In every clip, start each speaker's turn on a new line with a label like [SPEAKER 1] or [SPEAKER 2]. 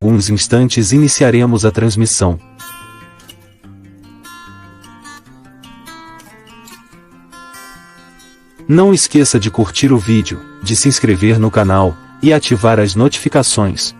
[SPEAKER 1] alguns instantes iniciaremos a transmissão. Não esqueça de curtir o vídeo, de se inscrever no canal e ativar as notificações.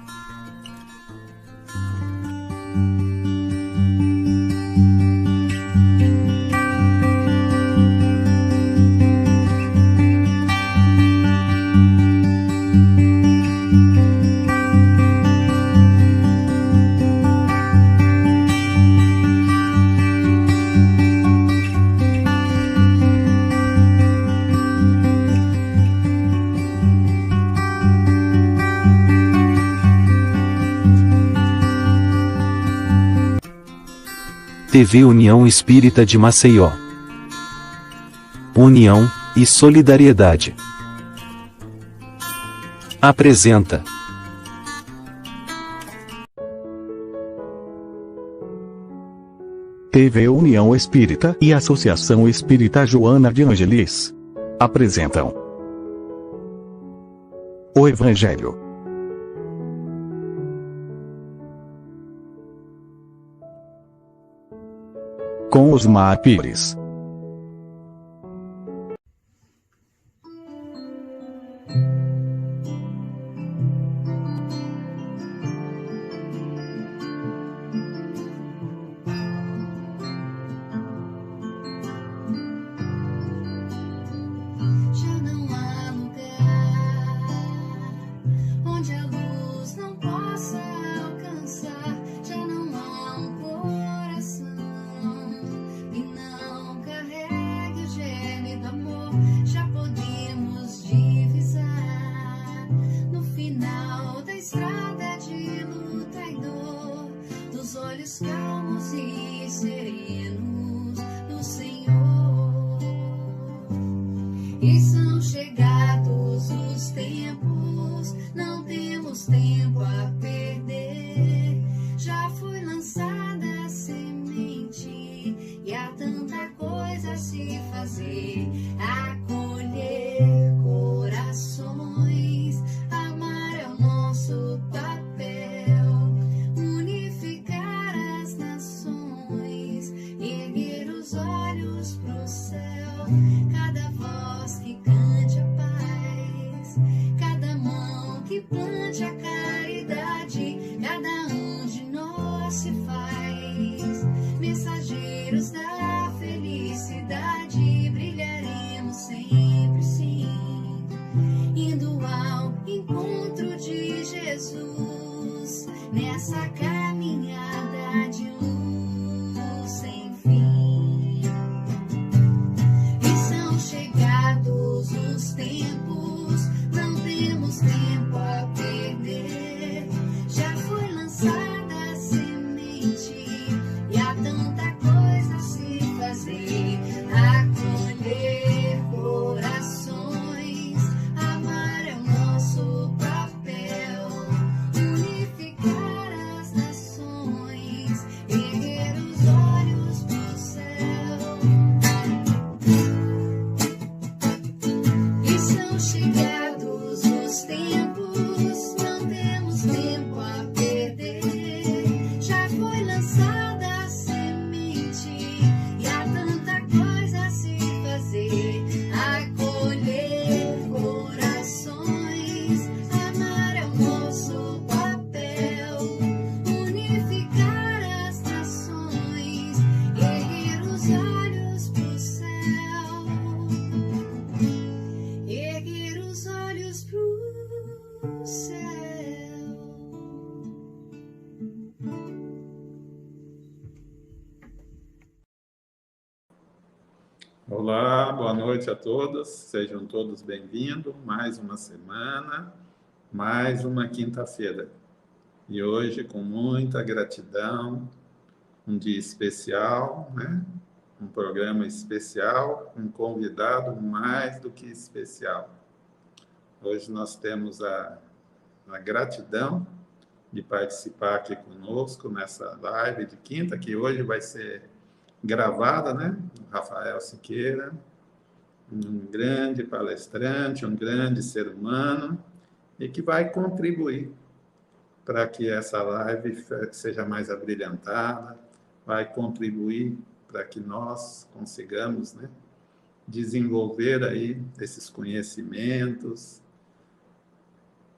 [SPEAKER 1] TV União Espírita de Maceió. União e Solidariedade. Apresenta.
[SPEAKER 2] TV União Espírita e Associação Espírita Joana de Ângeles apresentam o Evangelho. Com Osmar Pires.
[SPEAKER 3] Calmos e serenos do Senhor, e são chegados os tempos, não temos tempo a perder. Já foi lançada a semente e há tanta coisa a se fazer, acolher corações, amar é o nosso papel. Cada voz que cante a paz, cada mão que plante a caridade, cada um de nós se faz mensageiros da felicidade. Brilharemos sempre, sim, indo ao encontro de Jesus, nessa caminhada de luz sem fim. Chegados os tempos, não temos tempo a perder. Já foi lançada a semente e há tanta coisa a se fazer, acolher corações, amar é o nosso papel, unificar as nações, erguer os olhos pro céu. Chegados os tempos, não temos tempo a perder. Já foi lançada a semente e há tanta coisa a se fazer, acolher corações, amar é o nosso papel, unificar as nações, erguer os olhos pro céu. Erguer os olhos pro céu.
[SPEAKER 4] Olá, boa noite a todos. Sejam todos bem-vindos. Mais uma semana, mais uma quinta-feira. E hoje, com muita gratidão, um dia especial, né? Um programa especial, um convidado mais do que especial. Hoje nós temos a gratidão de participar aqui conosco nessa live de quinta, que hoje vai ser gravada, né? Rafael Siqueira, um grande palestrante, um grande ser humano, e que vai contribuir para que essa live seja mais abrilhantada, vai contribuir para que nós consigamos, né, desenvolver aí esses conhecimentos,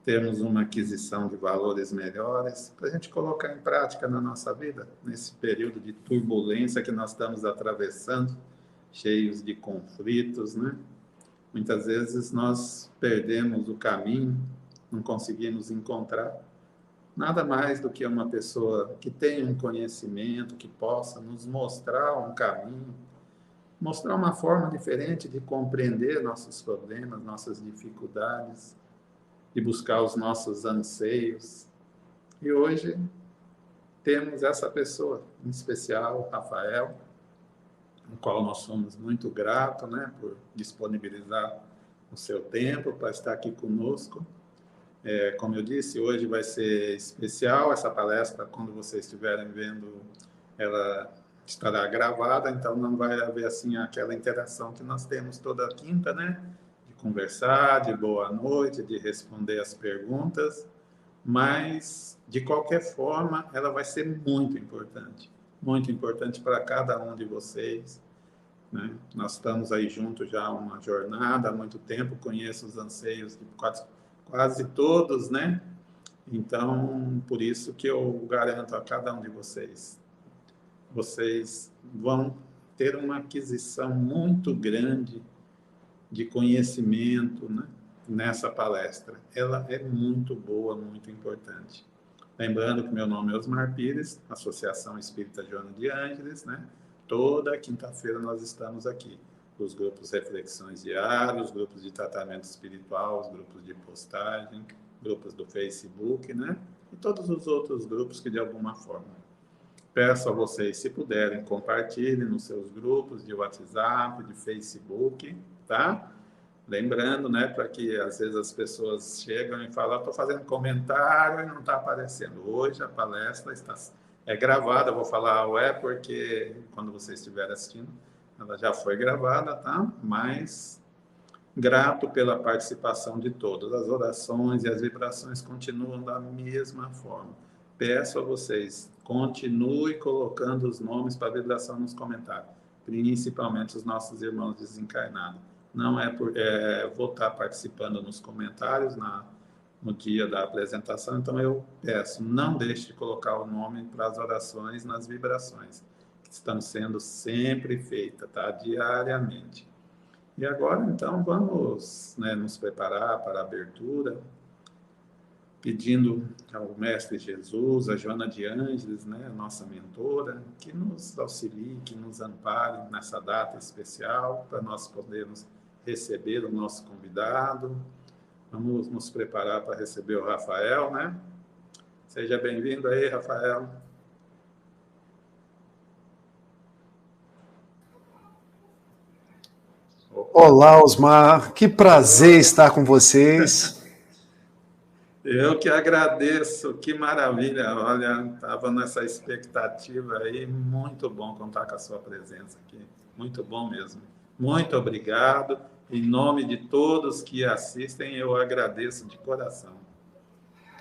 [SPEAKER 4] termos uma aquisição de valores melhores, para a gente colocar em prática na nossa vida, nesse período de turbulência que nós estamos atravessando, cheios de conflitos, né? Muitas vezes nós perdemos o caminho, não conseguimos encontrar nada mais do que uma pessoa que tenha um conhecimento, que possa nos mostrar um caminho, mostrar uma forma diferente de compreender nossos problemas, nossas dificuldades, de buscar os nossos anseios. E hoje temos essa pessoa, em especial o Rafael, no qual nós somos muito gratos, né, por disponibilizar o seu tempo para estar aqui conosco. Como eu disse, hoje vai ser especial essa palestra, quando vocês estiverem vendo, ela estará gravada, então não vai haver assim aquela interação que nós temos toda quinta, né? De conversar, de boa noite, de responder as perguntas, mas de qualquer forma ela vai ser muito importante para cada um de vocês, né? Nós estamos aí juntos já uma jornada há muito tempo, conheço os anseios de quase todos, né? Então, por isso que eu garanto a cada um de vocês, vocês vão ter uma aquisição muito grande de conhecimento, né, nessa palestra. Ela é muito boa, muito importante. Lembrando que meu nome é Osmar Pires, Associação Espírita Joana de Ângeles, né? Toda quinta-feira nós estamos aqui. Os grupos Reflexões Diários, grupos de tratamento espiritual, os grupos de postagem, grupos do Facebook, né? E todos os outros grupos que de alguma forma. Peço a vocês, se puderem, compartilhem nos seus grupos de WhatsApp, de Facebook, tá? Lembrando, né, para que às vezes as pessoas chegam e falam, estou fazendo comentário e não está aparecendo. Hoje a palestra é gravada, vou falar porque quando você estiver assistindo, ela já foi gravada, tá? Mas grato pela participação de todos. As orações e as vibrações continuam da mesma forma. Peço a vocês, continue colocando os nomes para vibração nos comentários, principalmente os nossos irmãos desencarnados. Não vou estar participando nos comentários no dia da apresentação, então eu peço, não deixe de colocar o nome para as orações nas vibrações, que estão sendo sempre feitas, tá? Diariamente. E agora, então, vamos, né, nos preparar para a abertura, pedindo ao Mestre Jesus, a Joana de Ângeles, né, a nossa mentora, que nos auxilie, que nos ampare nessa data especial, para nós podermos receber o nosso convidado. Vamos nos preparar para receber o Rafael, né? Seja bem-vindo aí, Rafael.
[SPEAKER 5] Olá, Osmar. Que prazer estar com vocês.
[SPEAKER 4] Eu que agradeço, que maravilha. Olha, estava nessa expectativa aí, muito bom contar com a sua presença aqui. Muito bom mesmo. Muito obrigado. Em nome de todos que assistem, eu agradeço de coração.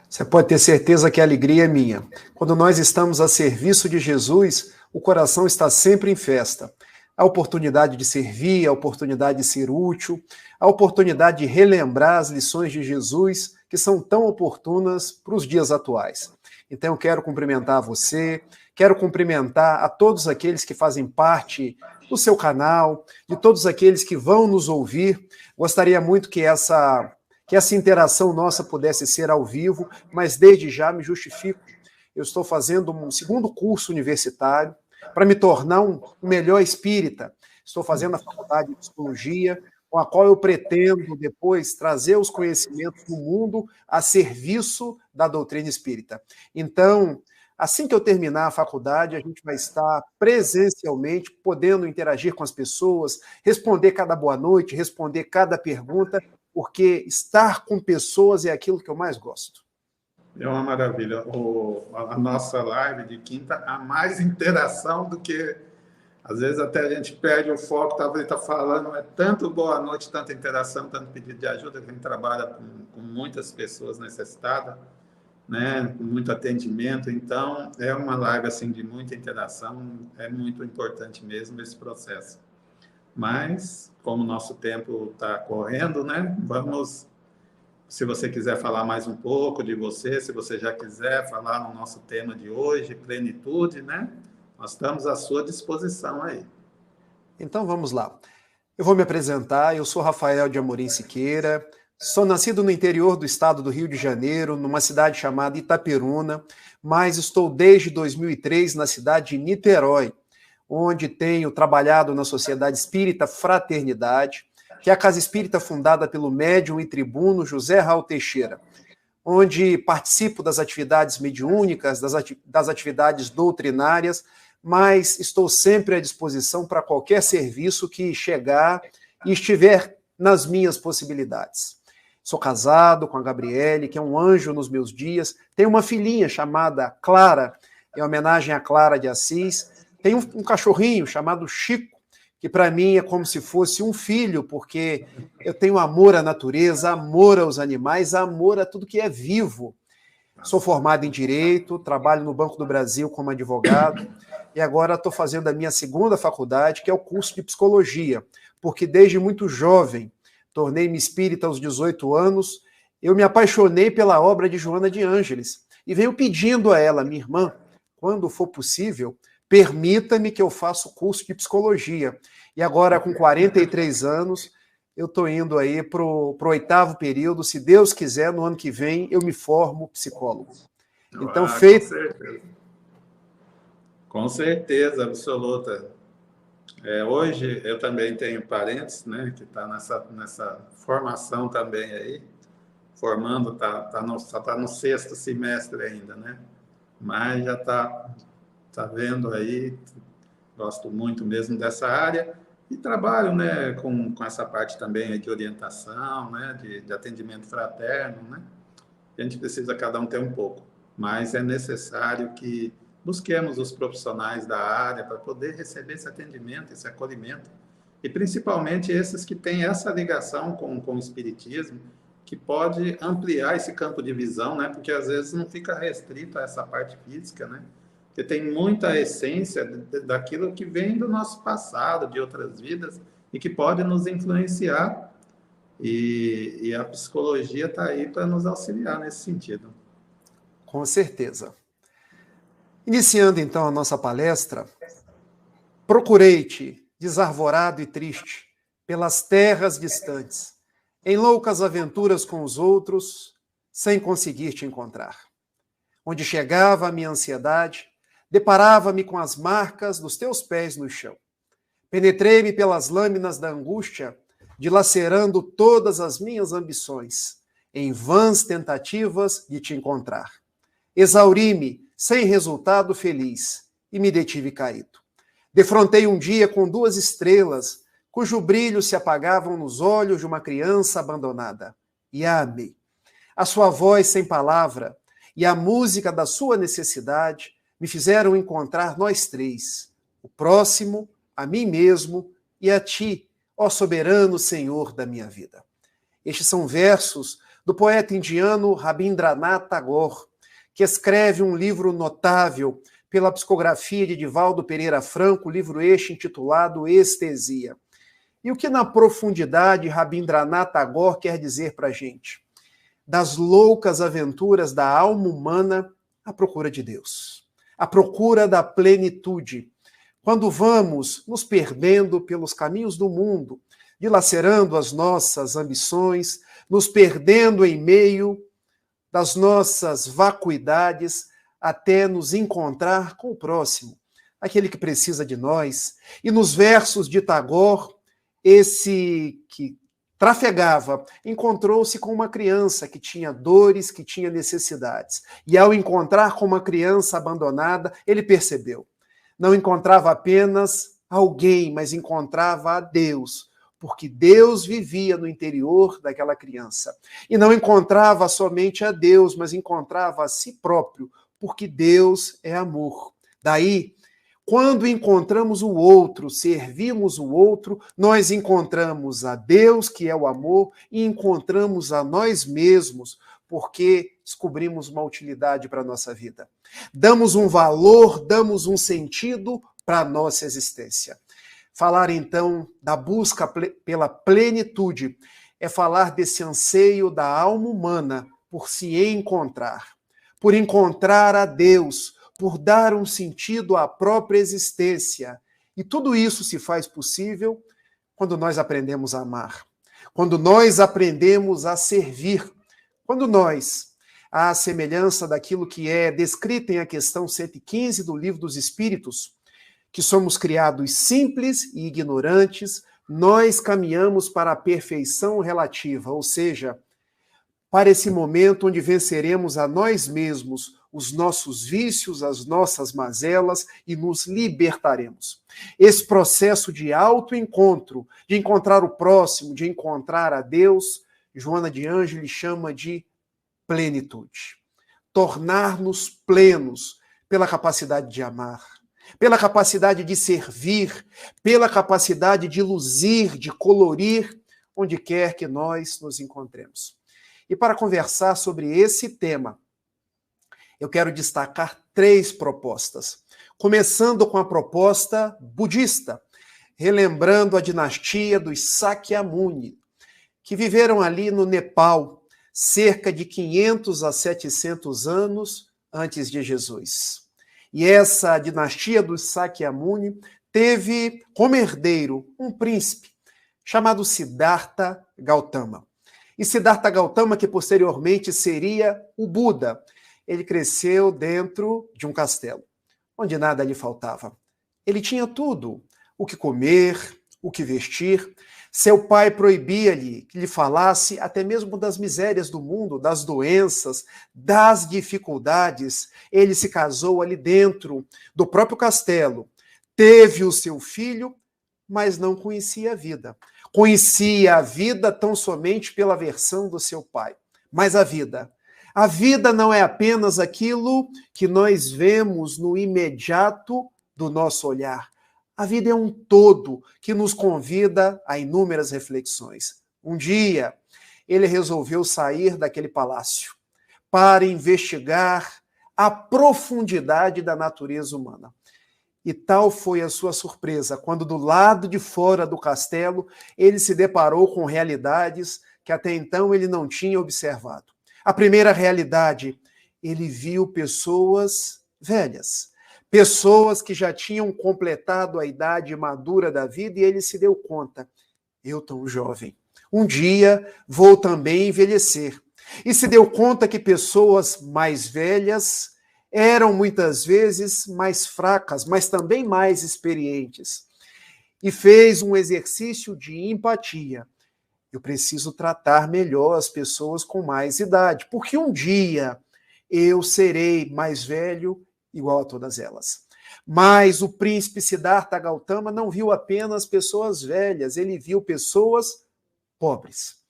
[SPEAKER 5] Você pode ter certeza que a alegria é minha. Quando nós estamos a serviço de Jesus, o coração está sempre em festa. A oportunidade de servir, a oportunidade de ser útil, a oportunidade de relembrar as lições de Jesus, que são tão oportunas para os dias atuais. Então eu quero cumprimentar você, quero cumprimentar a todos aqueles que fazem parte do seu canal, de todos aqueles que vão nos ouvir. Gostaria muito que essa interação nossa pudesse ser ao vivo, mas desde já me justifico. Eu estou fazendo um segundo curso universitário para me tornar um melhor espírita. Estou fazendo a faculdade de psicologia, com a qual eu pretendo depois trazer os conhecimentos do mundo a serviço da doutrina espírita. Então, assim que eu terminar a faculdade, a gente vai estar presencialmente, podendo interagir com as pessoas, responder cada boa noite, responder cada pergunta, porque estar com pessoas é aquilo que eu mais gosto.
[SPEAKER 4] É uma maravilha. A nossa live de quinta, há mais interação do que... Às vezes até a gente perde o foco, talvez ele está falando, é tanto boa noite, tanta interação, tanto pedido de ajuda, que a gente trabalha com muitas pessoas necessitadas, né, com muito atendimento. Então, é uma live assim, de muita interação, é muito importante mesmo esse processo. Mas, como o nosso tempo está correndo, né, vamos, se você quiser falar mais um pouco de você, se você já quiser falar no nosso tema de hoje, plenitude, né, nós estamos à sua disposição aí.
[SPEAKER 5] Então vamos lá. Eu vou me apresentar, eu sou Rafael de Amorim Siqueira, sou nascido no interior do estado do Rio de Janeiro, numa cidade chamada Itaperuna, mas estou desde 2003 na cidade de Niterói, onde tenho trabalhado na Sociedade Espírita Fraternidade, que é a casa espírita fundada pelo médium e tribuno José Raul Teixeira, onde participo das atividades mediúnicas, das atividades doutrinárias, mas estou sempre à disposição para qualquer serviço que chegar e estiver nas minhas possibilidades. Sou casado com a Gabriele, que é um anjo nos meus dias. Tenho uma filhinha chamada Clara, em homenagem a Clara de Assis. Tenho um cachorrinho chamado Chico, que para mim é como se fosse um filho, porque eu tenho amor à natureza, amor aos animais, amor a tudo que é vivo. Sou formado em Direito, trabalho no Banco do Brasil como advogado, e agora estou fazendo a minha segunda faculdade, que é o curso de Psicologia, porque desde muito jovem, tornei-me espírita aos 18 anos, eu me apaixonei pela obra de Joana de Ângeles, e venho pedindo a ela, minha irmã, quando for possível, permita-me que eu faça o curso de Psicologia. E agora, com 43 anos, eu estou indo aí para o 8º período, se Deus quiser, no ano que vem, eu me formo psicólogo. Então, feito...
[SPEAKER 4] Com certeza absoluta. Hoje eu também tenho parentes, né, que está nessa formação também aí, formando, só está no 6º semestre ainda, né? Mas já tá vendo aí, gosto muito mesmo dessa área e trabalho, né, com essa parte também de orientação, né, de atendimento fraterno, né? A gente precisa cada um ter um pouco, mas é necessário que busquemos os profissionais da área para poder receber esse atendimento, esse acolhimento, e principalmente esses que têm essa ligação com o espiritismo, que pode ampliar esse campo de visão, né? Porque às vezes não fica restrito a essa parte física, né? Porque tem muita essência daquilo que vem do nosso passado, de outras vidas, e que pode nos influenciar, e a psicologia está aí para nos auxiliar nesse sentido.
[SPEAKER 5] Com certeza. Iniciando então a nossa palestra, procurei-te, desarvorado e triste, pelas terras distantes, em loucas aventuras com os outros, sem conseguir te encontrar. Onde chegava a minha ansiedade, deparava-me com as marcas dos teus pés no chão. Penetrei-me pelas lâminas da angústia, dilacerando todas as minhas ambições, em vãs tentativas de te encontrar. Exauri-me, sem resultado feliz, e me detive caído. Defrontei um dia com 2 estrelas, cujo brilho se apagavam nos olhos de uma criança abandonada, e a amei. A sua voz sem palavra e a música da sua necessidade me fizeram encontrar nós 3, o próximo, a mim mesmo e a ti, ó soberano Senhor da minha vida. Estes são versos do poeta indiano Rabindranath Tagore, que escreve um livro notável pela psicografia de Divaldo Pereira Franco, livro este intitulado Estesia. E o que na profundidade Rabindranath Tagore quer dizer para a gente? Das loucas aventuras da alma humana à procura de Deus, à procura da plenitude. Quando vamos nos perdendo pelos caminhos do mundo, dilacerando as nossas ambições, nos perdendo em meio das nossas vacuidades, até nos encontrar com o próximo, aquele que precisa de nós. E nos versos de Tagore, esse que trafegava encontrou-se com uma criança que tinha dores, que tinha necessidades. E ao encontrar com uma criança abandonada, ele percebeu. Não encontrava apenas alguém, mas encontrava a Deus, porque Deus vivia no interior daquela criança. E não encontrava somente a Deus, mas encontrava a si próprio, porque Deus é amor. Daí, quando encontramos o outro, servimos o outro, nós encontramos a Deus, que é o amor, e encontramos a nós mesmos, porque descobrimos uma utilidade para a nossa vida. Damos um valor, damos um sentido para a nossa existência. Falar, então, da busca pela plenitude é falar desse anseio da alma humana por se encontrar, por encontrar a Deus, por dar um sentido à própria existência. E tudo isso se faz possível quando nós aprendemos a amar, quando nós aprendemos a servir, quando nós, à semelhança daquilo que é descrito em a questão 115 do Livro dos Espíritos, que somos criados simples e ignorantes, nós caminhamos para a perfeição relativa, ou seja, para esse momento onde venceremos a nós mesmos, os nossos vícios, as nossas mazelas e nos libertaremos. Esse processo de autoencontro, de encontrar o próximo, de encontrar a Deus, Joana de Ângeles chama de plenitude. Tornar-nos plenos pela capacidade de amar, pela capacidade de servir, pela capacidade de luzir, de colorir, onde quer que nós nos encontremos. E para conversar sobre esse tema, eu quero destacar 3 propostas. Começando com a proposta budista, relembrando a dinastia dos Sakyamuni, que viveram ali no Nepal, cerca de 500 a 700 anos antes de Jesus. E essa dinastia dos Sakyamuni teve como herdeiro um príncipe chamado Siddhartha Gautama. E Siddhartha Gautama, que posteriormente seria o Buda, ele cresceu dentro de um castelo, onde nada lhe faltava. Ele tinha tudo, o que comer, o que vestir. Seu pai proibia-lhe que lhe falasse até mesmo das misérias do mundo, das doenças, das dificuldades. Ele se casou ali dentro do próprio castelo, teve o seu filho, mas não conhecia a vida. Conhecia a vida tão somente pela versão do seu pai. Mas a vida não é apenas aquilo que nós vemos no imediato do nosso olhar. A vida é um todo que nos convida a inúmeras reflexões. Um dia, ele resolveu sair daquele palácio para investigar a profundidade da natureza humana. E tal foi a sua surpresa, quando do lado de fora do castelo, ele se deparou com realidades que até então ele não tinha observado. A primeira realidade, ele viu pessoas velhas, pessoas que já tinham completado a idade madura da vida, e ele se deu conta, eu tão jovem, um dia vou também envelhecer. E se deu conta que pessoas mais velhas eram muitas vezes mais fracas, mas também mais experientes. E fez um exercício de empatia. Eu preciso tratar melhor as pessoas com mais idade, porque um dia eu serei mais velho igual a todas elas. Mas o príncipe Siddhartha Gautama não viu apenas pessoas velhas, ele viu pessoas pobres.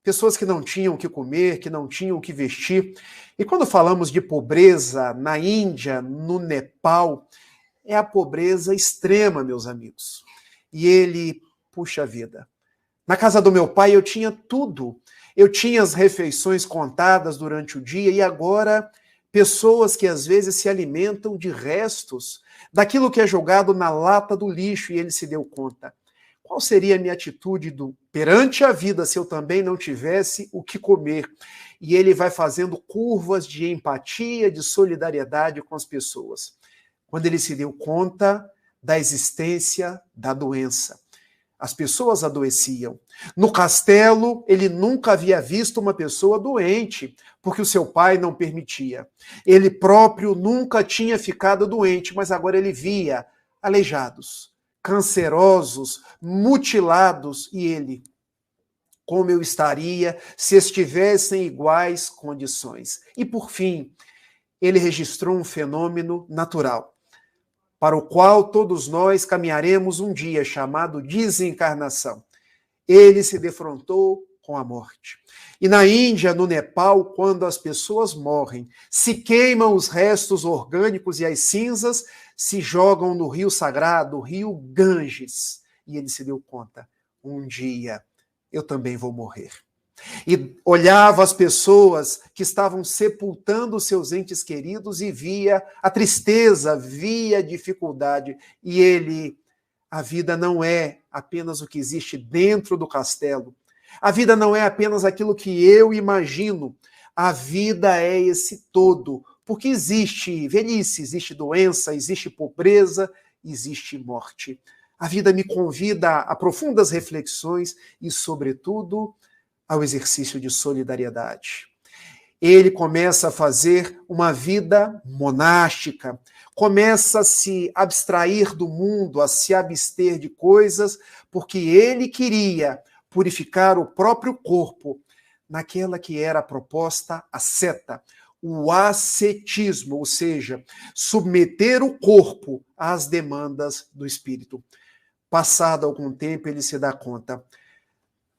[SPEAKER 5] Pessoas que não tinham o que comer, que não tinham o que vestir. E quando falamos de pobreza na Índia, no Nepal, é a pobreza extrema, meus amigos. E ele, puxa vida, na casa do meu pai eu tinha tudo. Eu tinha as refeições contadas durante o dia e agora pessoas que às vezes se alimentam de restos, daquilo que é jogado na lata do lixo, e ele se deu conta. Qual seria a minha atitude perante a vida se eu também não tivesse o que comer? E ele vai fazendo curvas de empatia, de solidariedade com as pessoas. Quando ele se deu conta da existência da doença. As pessoas adoeciam. No castelo, ele nunca havia visto uma pessoa doente, porque o seu pai não permitia. Ele próprio nunca tinha ficado doente, mas agora ele via aleijados, cancerosos, mutilados, e ele, como eu estaria se estivessem em iguais condições? E por fim, ele registrou um fenômeno natural, para o qual todos nós caminharemos um dia, chamado desencarnação. Ele se defrontou com a morte. E na Índia, no Nepal, quando as pessoas morrem, se queimam os restos orgânicos e as cinzas se jogam no rio sagrado, o rio Ganges. E ele se deu conta, um dia eu também vou morrer. E olhava as pessoas que estavam sepultando seus entes queridos e via a tristeza, via a dificuldade. E a vida não é apenas o que existe dentro do castelo. A vida não é apenas aquilo que eu imagino. A vida é esse todo. Porque existe velhice, existe doença, existe pobreza, existe morte. A vida me convida a profundas reflexões e, sobretudo, ao exercício de solidariedade. Ele começa a fazer uma vida monástica, começa a se abstrair do mundo, a se abster de coisas, porque ele queria purificar o próprio corpo naquela que era a proposta asceta, o ascetismo, ou seja, submeter o corpo às demandas do espírito. Passado algum tempo, ele se dá conta: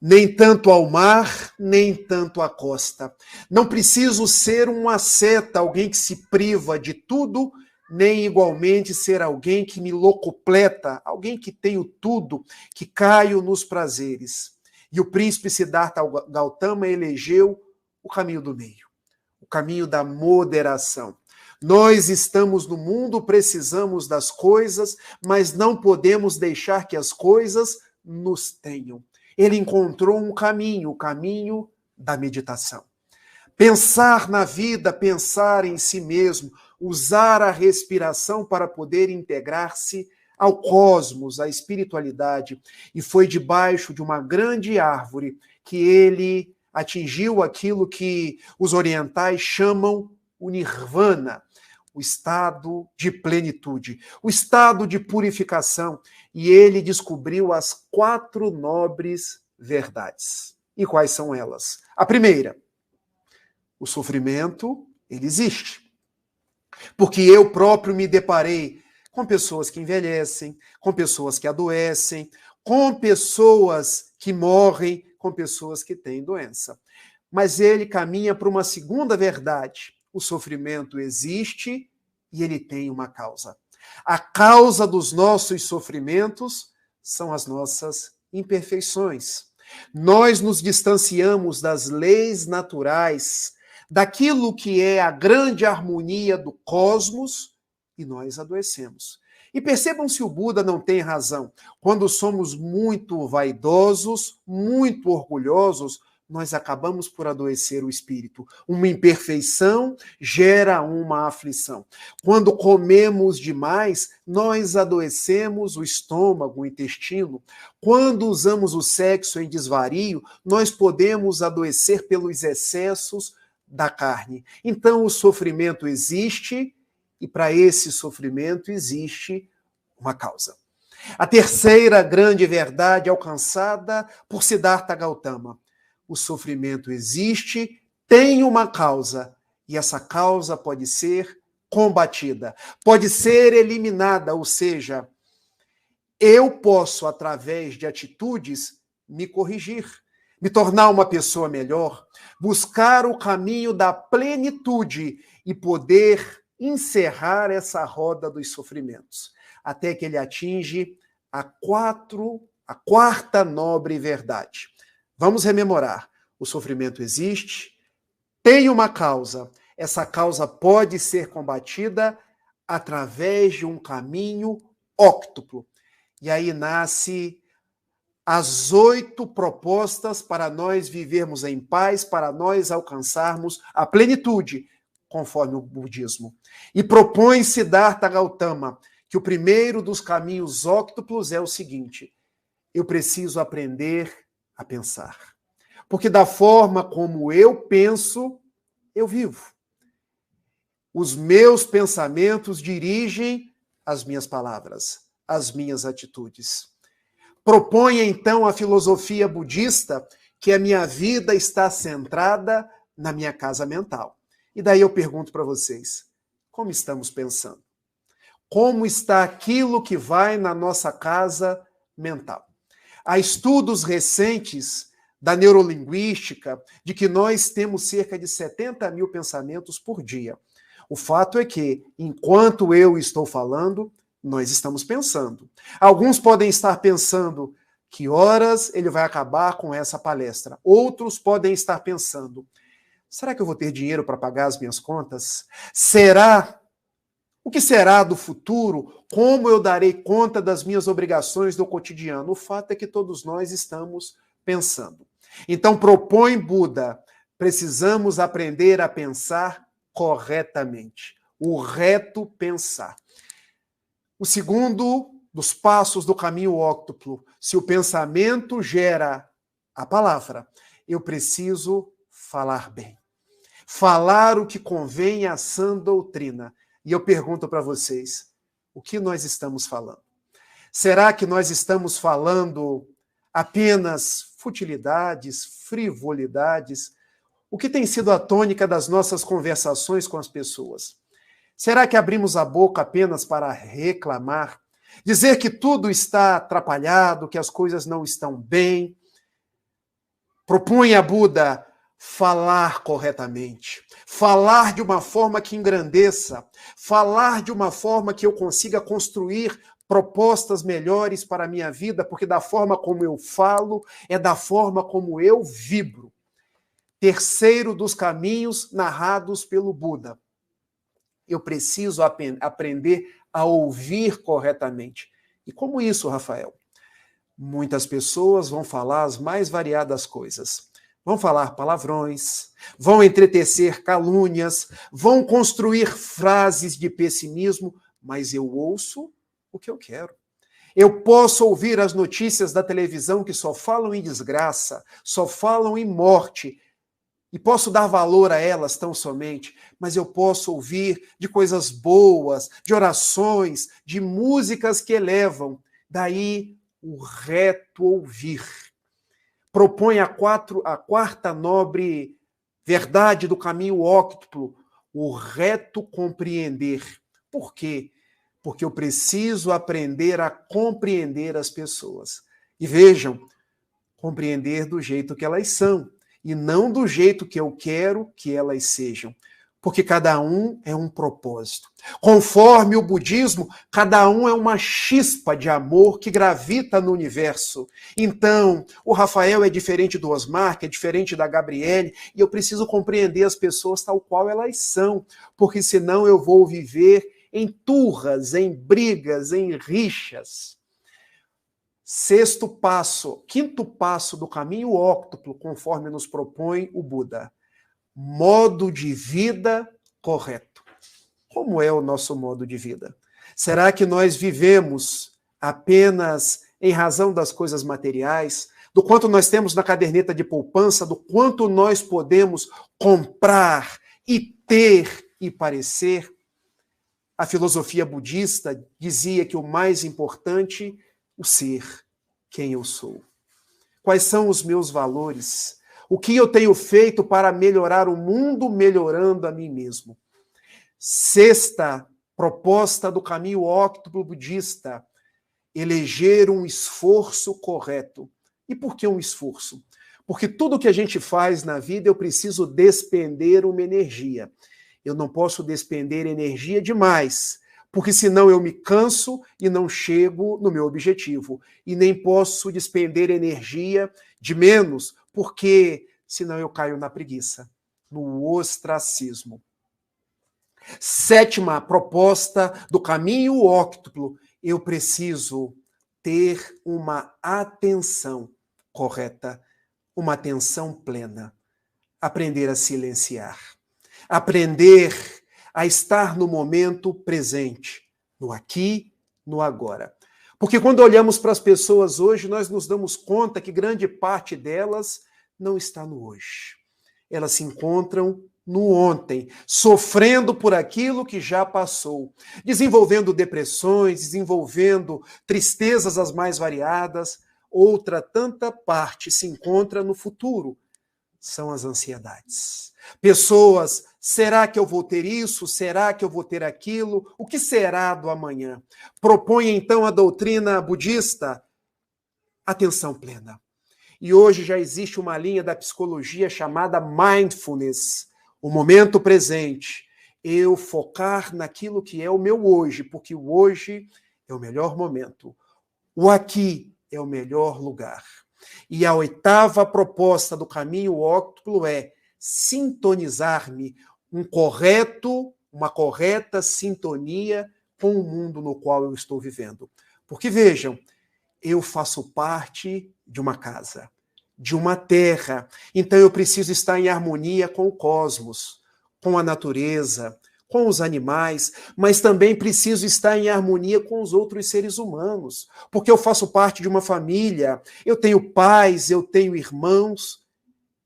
[SPEAKER 5] nem tanto ao mar, nem tanto à costa. Não preciso ser um asceta, alguém que se priva de tudo, nem igualmente ser alguém que me locupleta, alguém que tenho tudo, que caio nos prazeres. E o príncipe Siddhartha Gautama elegeu o caminho do meio, o caminho da moderação. Nós estamos no mundo, precisamos das coisas, mas não podemos deixar que as coisas nos tenham. Ele encontrou um caminho, o caminho da meditação. Pensar na vida, pensar em si mesmo, usar a respiração para poder integrar-se ao cosmos, à espiritualidade. E foi debaixo de uma grande árvore que ele atingiu aquilo que os orientais chamam o nirvana, o estado de plenitude, o estado de purificação. E ele descobriu as 4 nobres verdades. E quais são elas? A primeira: o sofrimento, ele existe. Porque eu próprio me deparei com pessoas que envelhecem, com pessoas que adoecem, com pessoas que morrem, com pessoas que têm doença. Mas ele caminha para uma segunda verdade. O sofrimento existe e ele tem uma causa. A causa dos nossos sofrimentos são as nossas imperfeições. Nós nos distanciamos das leis naturais, daquilo que é a grande harmonia do cosmos, e nós adoecemos. E percebam se o Buda não tem razão. Quando somos muito vaidosos, muito orgulhosos, nós acabamos por adoecer o espírito. Uma imperfeição gera uma aflição. Quando comemos demais, nós adoecemos o estômago, o intestino. Quando usamos o sexo em desvario, nós podemos adoecer pelos excessos da carne. Então, o sofrimento existe, e para esse sofrimento existe uma causa. A terceira grande verdade alcançada por Siddhartha Gautama: o sofrimento existe, tem uma causa, e essa causa pode ser combatida, pode ser eliminada, ou seja, eu posso, através de atitudes, me corrigir, me tornar uma pessoa melhor, buscar o caminho da plenitude e poder encerrar essa roda dos sofrimentos, até que ele atinge a quarta nobre verdade. Vamos rememorar. O sofrimento existe, tem uma causa. Essa causa pode ser combatida através de um caminho óctuplo. E aí nasce as 8 propostas para nós vivermos em paz, para nós alcançarmos a plenitude, conforme o budismo. E propõe Siddhartha Gautama que o primeiro dos caminhos óctuplos é o seguinte: eu preciso aprender a pensar. Porque da forma como eu penso, eu vivo. Os meus pensamentos dirigem as minhas palavras, as minhas atitudes. Propõe então a filosofia budista que a minha vida está centrada na minha casa mental. E daí eu pergunto para vocês: como estamos pensando? Como está aquilo que vai na nossa casa mental? Há estudos recentes da neurolinguística de que nós temos cerca de 70 mil pensamentos por dia. O fato é que, enquanto eu estou falando, nós estamos pensando. Alguns podem estar pensando Que horas ele vai acabar com essa palestra? Outros podem estar pensando, será que eu vou ter dinheiro para pagar as minhas contas? O que será do futuro? Como eu darei conta das minhas obrigações do cotidiano? O fato é que todos nós estamos pensando. Então, propõe Buda, precisamos aprender a pensar corretamente. O reto pensar. O segundo dos passos do caminho óctuplo, se o pensamento gera a palavra, eu preciso falar bem. Falar o que convém à sã doutrina. E eu pergunto para vocês, o que nós estamos falando? Será que nós estamos falando apenas futilidades, frivolidades? O que tem sido a tônica das nossas conversações com as pessoas? Será que abrimos a boca apenas para reclamar? Dizer que tudo está atrapalhado, que as coisas não estão bem? Propõe a Buda falar corretamente, falar de uma forma que engrandeça, falar de uma forma que eu consiga construir propostas melhores para a minha vida, porque da forma como eu falo, é da forma como eu vibro. Terceiro dos caminhos narrados pelo Buda. Eu preciso aprender a ouvir corretamente. E como isso, Rafael? Muitas pessoas vão falar as mais variadas coisas. Vão falar palavrões, vão entretecer calúnias, vão construir frases de pessimismo, mas eu ouço o que eu quero. Eu posso ouvir as notícias da televisão que só falam em desgraça, só falam em morte, e posso dar valor a elas tão somente, mas eu posso ouvir de coisas boas, de orações, de músicas que elevam. Daí o reto ouvir. Propõe a quarta nobre verdade do caminho óctuplo, o reto compreender. Por quê? Porque eu preciso aprender a compreender as pessoas. E vejam, compreender do jeito que elas são, e não do jeito que eu quero que elas sejam. Porque cada um é um propósito. Conforme o budismo, cada um é uma chispa de amor que gravita no universo. Então, o Rafael é diferente do Osmar, que é diferente da Gabriele, e eu preciso compreender as pessoas tal qual elas são, porque senão eu vou viver em turras, em brigas, em rixas. Quinto passo do caminho óctuplo, conforme nos propõe o Buda. Modo de vida correto. Como é o nosso modo de vida? Será que nós vivemos apenas em razão das coisas materiais, do quanto nós temos na caderneta de poupança, do quanto nós podemos comprar e ter e parecer? A filosofia budista dizia que o mais importante, o ser, quem eu sou. Quais são os meus valores? O que eu tenho feito para melhorar o mundo, melhorando a mim mesmo? Sexta proposta do caminho óctuplo budista, eleger um esforço correto. E por que um esforço? Porque tudo que a gente faz na vida eu preciso despender uma energia. Eu não posso despender energia demais, porque senão eu me canso e não chego no meu objetivo. E nem posso despender energia de menos, porque senão eu caio na preguiça, no ostracismo. Sétima proposta do caminho óctuplo, eu preciso ter uma atenção correta, uma atenção plena. Aprender a silenciar. Aprender a estar no momento presente, no aqui, no agora. Porque quando olhamos para as pessoas hoje, nós nos damos conta que grande parte delas não está no hoje. Elas se encontram no ontem, sofrendo por aquilo que já passou, desenvolvendo depressões, desenvolvendo tristezas as mais variadas. Outra tanta parte se encontra no futuro. São as ansiedades. Pessoas, será que eu vou ter isso? Será que eu vou ter aquilo? O que será do amanhã? Propõe então a doutrina budista atenção plena. E hoje já existe uma linha da psicologia chamada mindfulness, o momento presente. Eu focar naquilo que é o meu hoje, porque o hoje é o melhor momento. O aqui é o melhor lugar. E a 8ª proposta do caminho óctuplo é sintonizar-me, uma correta sintonia com o mundo no qual eu estou vivendo. Porque vejam, eu faço parte de uma casa, de uma terra, então eu preciso estar em harmonia com o cosmos, com a natureza, com os animais, mas também preciso estar em harmonia com os outros seres humanos, porque eu faço parte de uma família, eu tenho pais, eu tenho irmãos,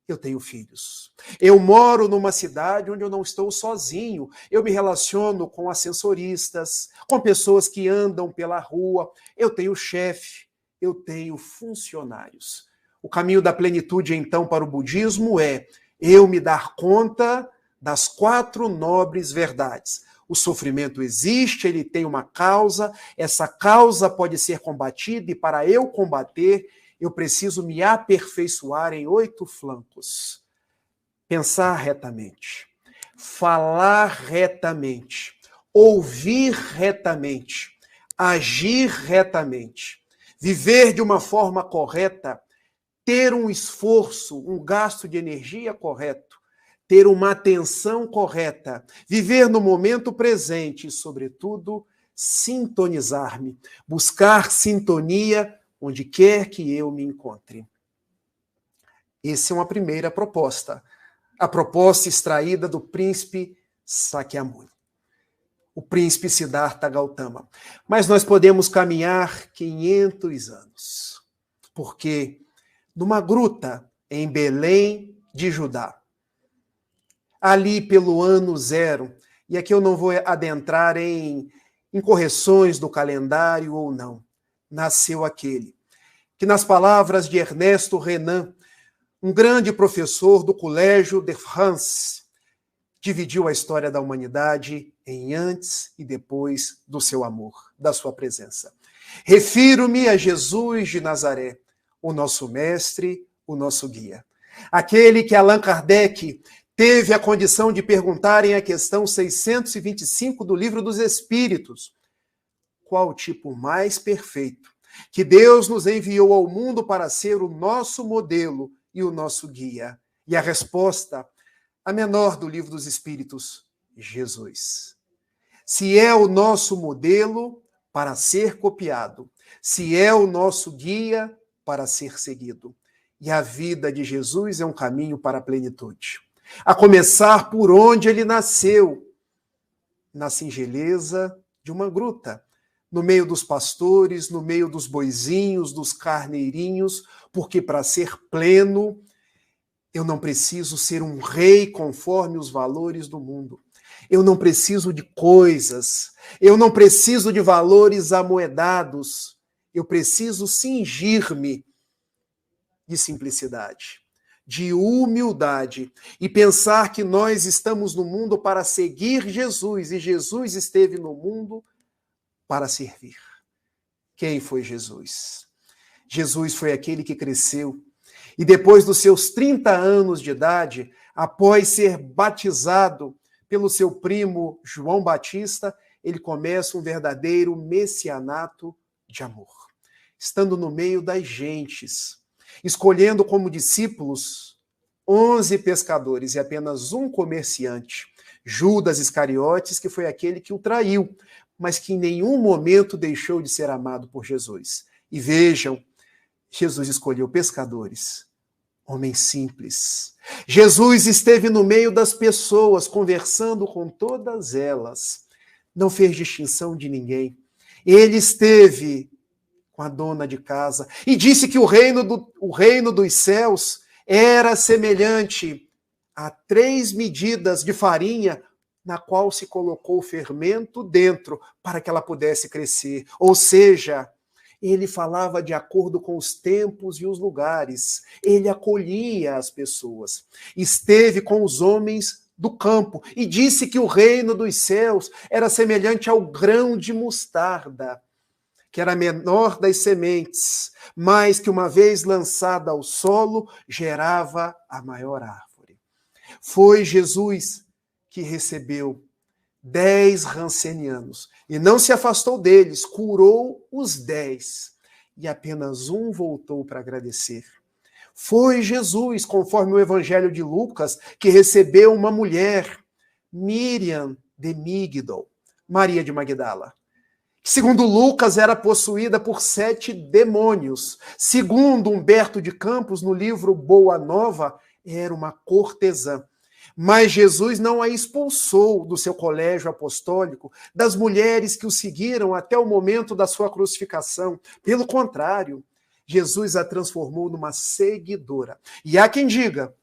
[SPEAKER 5] eu tenho filhos. Eu moro numa cidade onde eu não estou sozinho, eu me relaciono com ascensoristas, com pessoas que andam pela rua, eu tenho chefe, eu tenho funcionários. O caminho da plenitude, então, para o budismo é eu me dar conta das 4 nobres verdades. O sofrimento existe, ele tem uma causa, essa causa pode ser combatida, e para eu combater, eu preciso me aperfeiçoar em 8 flancos. Pensar retamente, falar retamente, ouvir retamente, agir retamente, viver de uma forma correta, ter um esforço, um gasto de energia correto, ter uma atenção correta, viver no momento presente e, sobretudo, sintonizar-me, buscar sintonia onde quer que eu me encontre. Essa é uma primeira proposta, a proposta extraída do príncipe Sakyamuni, o príncipe Siddhartha Gautama. Mas nós podemos caminhar 500 anos, porque numa gruta em Belém de Judá, ali pelo ano 0, e aqui eu não vou adentrar em correções do calendário ou não, nasceu aquele que, nas palavras de Ernesto Renan, um grande professor do Colégio de France, dividiu a história da humanidade em antes e depois do seu amor, da sua presença. Refiro-me a Jesus de Nazaré, o nosso mestre, o nosso guia. Aquele que Allan Kardec teve a condição de perguntar em a questão 625 do Livro dos Espíritos: qual o tipo mais perfeito que Deus nos enviou ao mundo para ser o nosso modelo e o nosso guia? E a resposta, a menor do Livro dos Espíritos: Jesus. Se é o nosso modelo para ser copiado, se é o nosso guia para ser seguido. E a vida de Jesus é um caminho para a plenitude. A começar por onde ele nasceu, na singeleza de uma gruta, no meio dos pastores, no meio dos boizinhos, dos carneirinhos, porque para ser pleno, eu não preciso ser um rei conforme os valores do mundo. Eu não preciso de coisas, eu não preciso de valores amoedados, eu preciso cingir-me de simplicidade, de humildade, e pensar que nós estamos no mundo para seguir Jesus, e Jesus esteve no mundo para servir. Quem foi Jesus? Jesus foi aquele que cresceu, e depois dos seus 30 anos de idade, após ser batizado pelo seu primo João Batista, ele começa um verdadeiro messianato de amor. Estando no meio das gentes, escolhendo como discípulos 11 pescadores e apenas um comerciante, Judas Iscariotes, que foi aquele que o traiu, mas que em nenhum momento deixou de ser amado por Jesus. E vejam, Jesus escolheu pescadores, homens simples. Jesus esteve no meio das pessoas, conversando com todas elas. Não fez distinção de ninguém. Ele esteve com a dona de casa e disse que o reino dos céus era semelhante a 3 medidas de farinha na qual se colocou o fermento dentro para que ela pudesse crescer. Ou seja, ele falava de acordo com os tempos e os lugares. Ele acolhia as pessoas. Esteve com os homens do campo e disse que o reino dos céus era semelhante ao grão de mostarda, que era a menor das sementes, mas que uma vez lançada ao solo, gerava a maior árvore. Foi Jesus que recebeu 10 rancenianos e não se afastou deles, curou os 10. e apenas um voltou para agradecer. Foi Jesus, conforme o Evangelho de Lucas, que recebeu uma mulher, Miriam de Migdol, Maria de Magdala, que, segundo Lucas, era possuída por 7 demônios. Segundo Humberto de Campos, no livro Boa Nova, era uma cortesã. Mas Jesus não a expulsou do seu colégio apostólico, das mulheres que o seguiram até o momento da sua crucificação. Pelo contrário, Jesus a transformou numa seguidora. E há quem diga,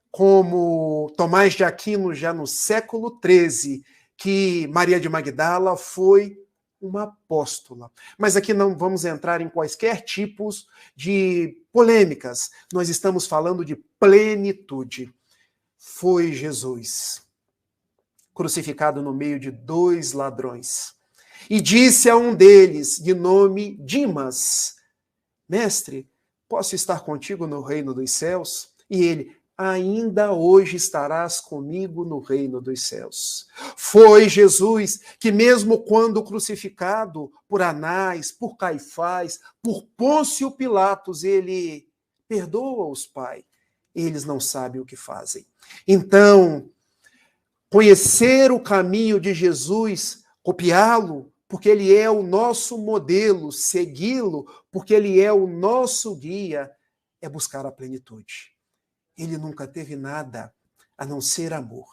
[SPEAKER 5] como Tomás de Aquino, já no século XIII, que Maria de Magdala foi uma apóstola. Mas aqui não vamos entrar em quaisquer tipos de polêmicas. Nós estamos falando de plenitude. Foi Jesus, crucificado no meio de 2 ladrões. E disse a um deles, de nome Dimas, Mestre, posso estar contigo no reino dos céus? E ele, ainda hoje estarás comigo no reino dos céus. Foi Jesus que, mesmo quando crucificado por Anás, por Caifás, por Pôncio Pilatos, ele perdoa-os, Pai. Eles não sabem o que fazem. Então, conhecer o caminho de Jesus, copiá-lo, porque ele é o nosso modelo, segui-lo, porque ele é o nosso guia, é buscar a plenitude. Ele nunca teve nada a não ser amor,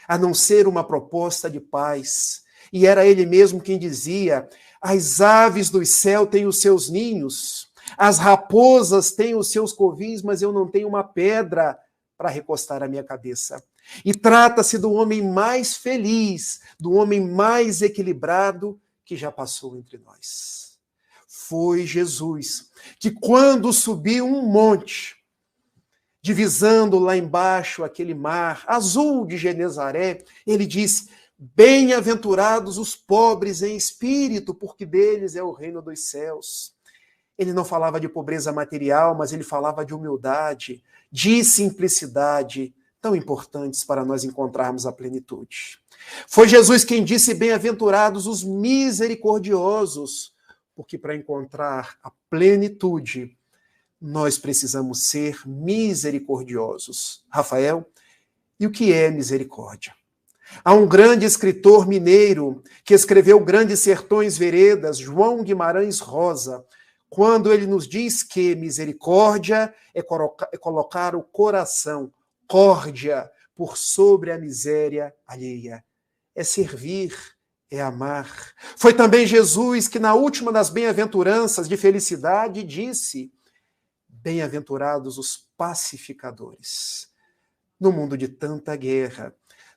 [SPEAKER 5] a não ser uma proposta de paz. E era ele mesmo quem dizia, as aves do céu têm os seus ninhos, as raposas têm os seus covis, mas eu não tenho uma pedra para recostar a minha cabeça. E trata-se do homem mais feliz, do homem mais equilibrado que já passou entre nós. Foi Jesus que, quando subiu um monte, divisando lá embaixo aquele mar azul de Genezaré, ele disse, bem-aventurados os pobres em espírito, porque deles é o reino dos céus. Ele não falava de pobreza material, mas ele falava de humildade, de simplicidade, tão importantes para nós encontrarmos a plenitude. Foi Jesus quem disse, bem-aventurados os misericordiosos, porque para encontrar a plenitude, nós precisamos ser misericordiosos. Rafael, e o que é misericórdia? Há um grande escritor mineiro que escreveu Grandes Sertões Veredas, João Guimarães Rosa, quando ele nos diz que misericórdia é colocar o coração, córdia, por sobre a miséria alheia. É servir, é amar. Foi também Jesus que, na última das bem-aventuranças de felicidade, disse, bem-aventurados os pacificadores. No mundo de tanta guerra,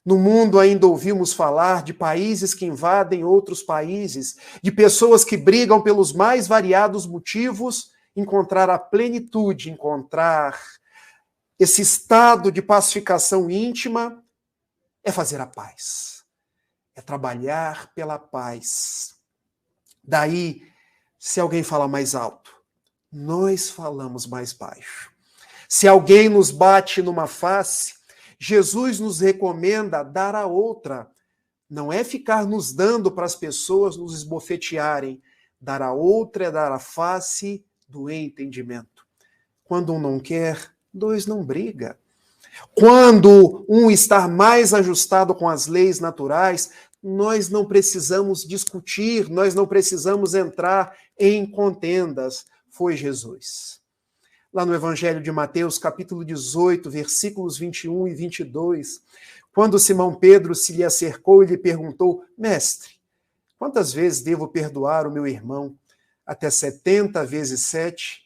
[SPEAKER 5] no mundo ainda ouvimos falar de países que invadem outros países, de pessoas que brigam pelos mais variados motivos, encontrar a plenitude, encontrar esse estado de pacificação íntima, é fazer a paz, é trabalhar pela paz. Daí, se alguém fala mais alto, nós falamos mais baixo. Se alguém nos bate numa face, Jesus nos recomenda dar a outra. Não é ficar nos dando para as pessoas nos esbofetearem. Dar a outra é dar a face do entendimento. Quando um não quer, 2 não briga. Quando um está mais ajustado com as leis naturais, nós não precisamos discutir, nós não precisamos entrar em contendas. Foi Jesus. Lá no Evangelho de Mateus, capítulo 18, versículos 21 e 22, quando Simão Pedro se lhe acercou e lhe perguntou, mestre, quantas vezes devo perdoar o meu irmão? Até 70 vezes 7?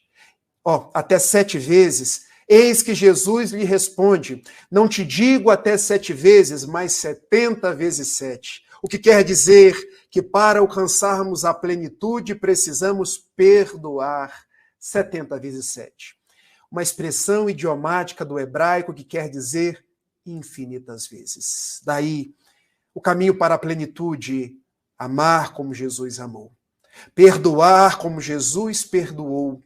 [SPEAKER 5] Até 7 vezes? Eis que Jesus lhe responde, não te digo até 7 vezes, mas 70 vezes 7. O que quer dizer que para alcançarmos a plenitude precisamos perdoar 70 vezes 7. Uma expressão idiomática do hebraico que quer dizer infinitas vezes. Daí, o caminho para a plenitude, amar como Jesus amou. Perdoar como Jesus perdoou.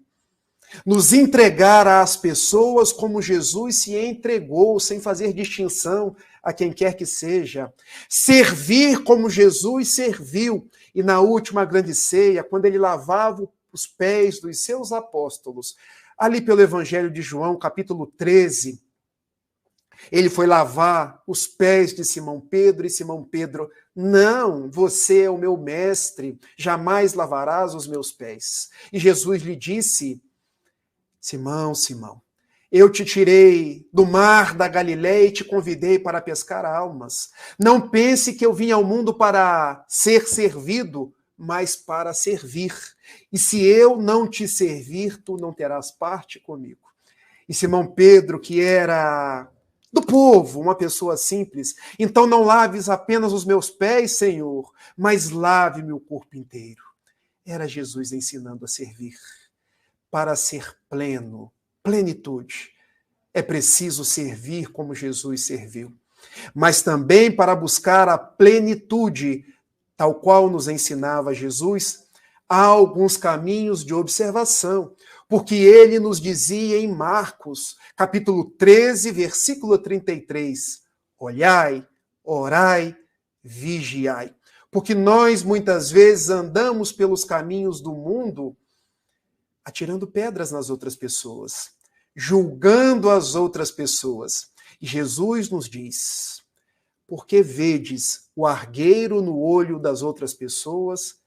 [SPEAKER 5] Nos entregar às pessoas como Jesus se entregou, sem fazer distinção a quem quer que seja. Servir como Jesus serviu. E na última grande ceia, quando ele lavava o os pés dos seus apóstolos. Ali pelo Evangelho de João, capítulo 13, ele foi lavar os pés de Simão Pedro, e Simão Pedro: não, você é o meu mestre, jamais lavarás os meus pés. E Jesus lhe disse: Simão, Simão, eu te tirei do mar da Galileia e te convidei para pescar almas. Não pense que eu vim ao mundo para ser servido, mas para servir. E se eu não te servir, tu não terás parte comigo. E Simão Pedro, que era do povo, uma pessoa simples: então não laves apenas os meus pés, Senhor, mas lave-me o corpo inteiro. Era Jesus ensinando a servir. Para ser pleno, plenitude, é preciso servir como Jesus serviu. Mas também para buscar a plenitude, tal qual nos ensinava Jesus, há alguns caminhos de observação, porque ele nos dizia em Marcos, capítulo 13, versículo 33, olhai, orai, vigiai. Porque nós muitas vezes andamos pelos caminhos do mundo atirando pedras nas outras pessoas, julgando as outras pessoas. E Jesus nos diz: por que vedes o argueiro no olho das outras pessoas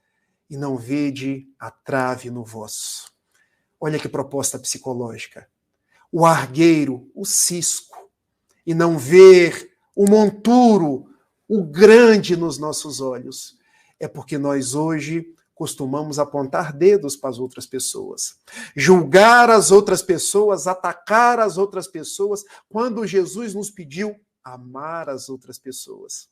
[SPEAKER 5] e não vede a trave no vosso? Olha que proposta psicológica. O argueiro, o cisco, e não ver o monturo, o grande nos nossos olhos. É porque nós hoje costumamos apontar dedos para as outras pessoas, julgar as outras pessoas, atacar as outras pessoas, quando Jesus nos pediu amar as outras pessoas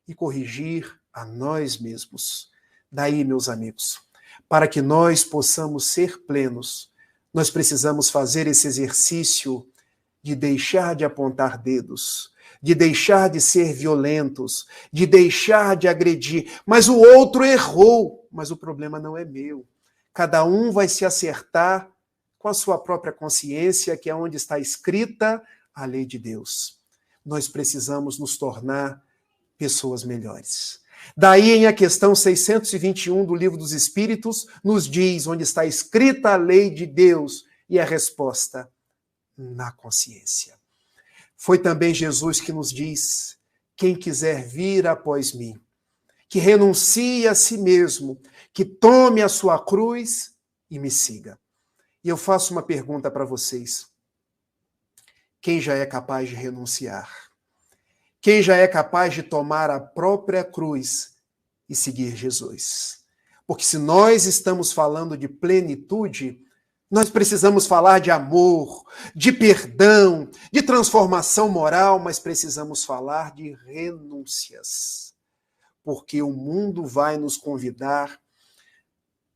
[SPEAKER 5] e corrigir a nós mesmos. Daí, meus amigos, para que nós possamos ser plenos, nós precisamos fazer esse exercício de deixar de apontar dedos, de deixar de ser violentos, de deixar de agredir. Mas o outro errou, mas o problema não é meu. Cada um vai se acertar com a sua própria consciência, que é onde está escrita a lei de Deus. Nós precisamos nos tornar pessoas melhores. Daí, em a questão 621 do Livro dos Espíritos, nos diz onde está escrita a lei de Deus, e a resposta: na consciência. Foi também Jesus que nos diz: quem quiser vir após mim, que renuncie a si mesmo, que tome a sua cruz e me siga. E eu faço uma pergunta para vocês: quem já é capaz de renunciar? Quem já é capaz de tomar a própria cruz e seguir Jesus? Porque se nós estamos falando de plenitude, nós precisamos falar de amor, de perdão, de transformação moral, mas precisamos falar de renúncias. Porque o mundo vai nos convidar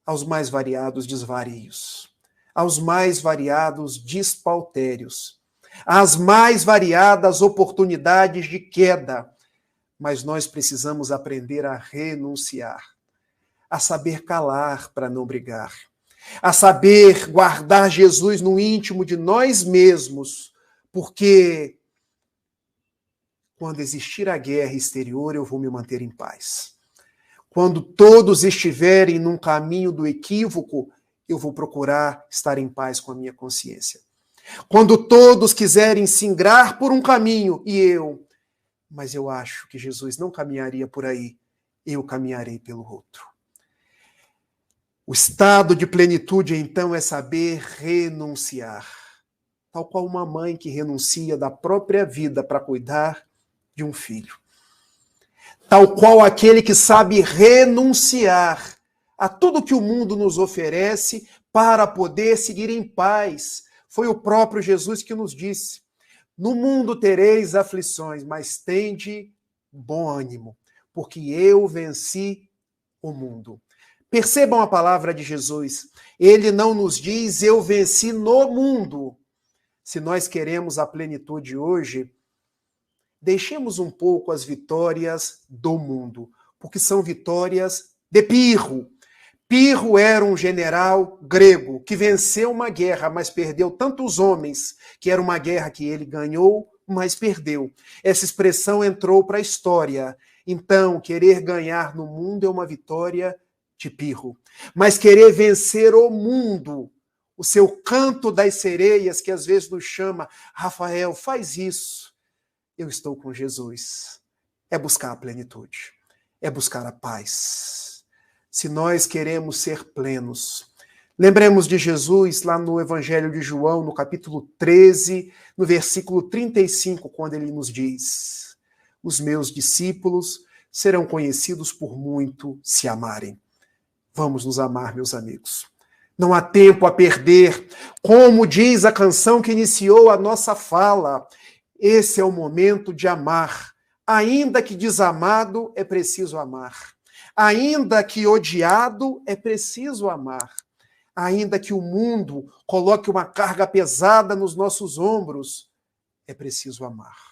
[SPEAKER 5] aos mais variados desvarios, aos mais variados despautérios, às mais variadas oportunidades de queda. Mas nós precisamos aprender a renunciar, a saber calar para não brigar, a saber guardar Jesus no íntimo de nós mesmos, porque quando existir a guerra exterior, eu vou me manter em paz. Quando todos estiverem num caminho do equívoco, eu vou procurar estar em paz com a minha consciência. Quando todos quiserem se ingrar por um caminho, mas eu acho que Jesus não caminharia por aí, eu caminharei pelo outro. O estado de plenitude, então, é saber renunciar. Tal qual uma mãe que renuncia da própria vida para cuidar de um filho. Tal qual aquele que sabe renunciar a tudo que o mundo nos oferece para poder seguir em paz. Foi o próprio Jesus que nos disse: no mundo tereis aflições, mas tende bom ânimo, porque eu venci o mundo. Percebam a palavra de Jesus. Ele não nos diz: eu venci no mundo. Se nós queremos a plenitude hoje, deixemos um pouco as vitórias do mundo, porque são vitórias de Pirro. Pirro era um general grego que venceu uma guerra, mas perdeu tantos homens, que era uma guerra que ele ganhou, mas perdeu. Essa expressão entrou para a história. Então, querer ganhar no mundo é uma vitória de Pirro, mas querer vencer o mundo, o seu canto das sereias, que às vezes nos chama, Rafael, faz isso. Eu estou com Jesus. É buscar a plenitude, é buscar a paz. Se nós queremos ser plenos, lembremos de Jesus lá no Evangelho de João, no capítulo 13, no versículo 35, quando ele nos diz: os meus discípulos serão conhecidos por muito se amarem. Vamos nos amar, meus amigos. Não há tempo a perder. Como diz a canção que iniciou a nossa fala, esse é o momento de amar. Ainda que desamado, é preciso amar. Ainda que odiado, é preciso amar. Ainda que o mundo coloque uma carga pesada nos nossos ombros, é preciso amar.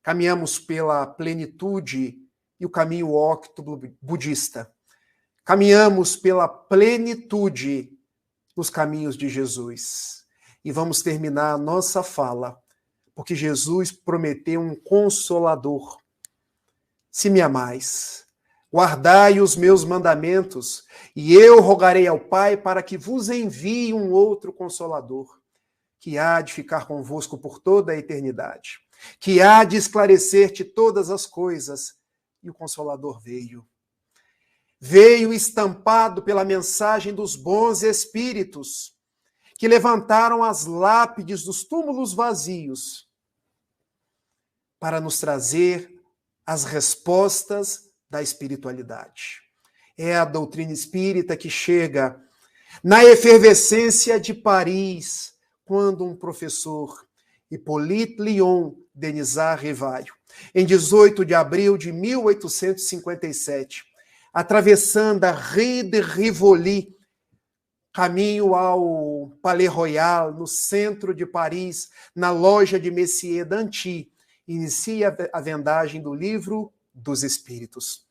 [SPEAKER 5] Caminhamos pela plenitude e o caminho óctuplo budista. Caminhamos pela plenitude nos caminhos de Jesus. E vamos terminar a nossa fala, porque Jesus prometeu um consolador. Se me amais, guardai os meus mandamentos, e eu rogarei ao Pai para que vos envie um outro consolador, que há de ficar convosco por toda a eternidade, que há de esclarecer-te todas as coisas. E o Consolador veio. Veio estampado pela mensagem dos bons espíritos, que levantaram as lápides dos túmulos vazios para nos trazer as respostas da espiritualidade. É a doutrina espírita que chega na efervescência de Paris, quando um professor, Hippolyte Léon Denisard Rivaio, em 18 de abril de 1857, atravessando a Rue de Rivoli, caminho ao Palais Royal, no centro de Paris, na loja de Messier Danty, inicia a vendagem do Livro dos Espíritos,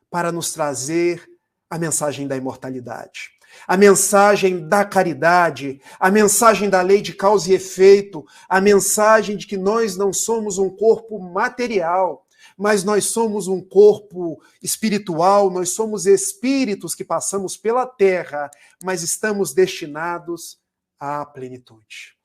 [SPEAKER 5] para nos trazer a mensagem da imortalidade, a mensagem da caridade, a mensagem da lei de causa e efeito, a mensagem de que nós não somos um corpo material, mas nós somos um corpo espiritual, nós somos espíritos que passamos pela terra, mas estamos destinados à plenitude.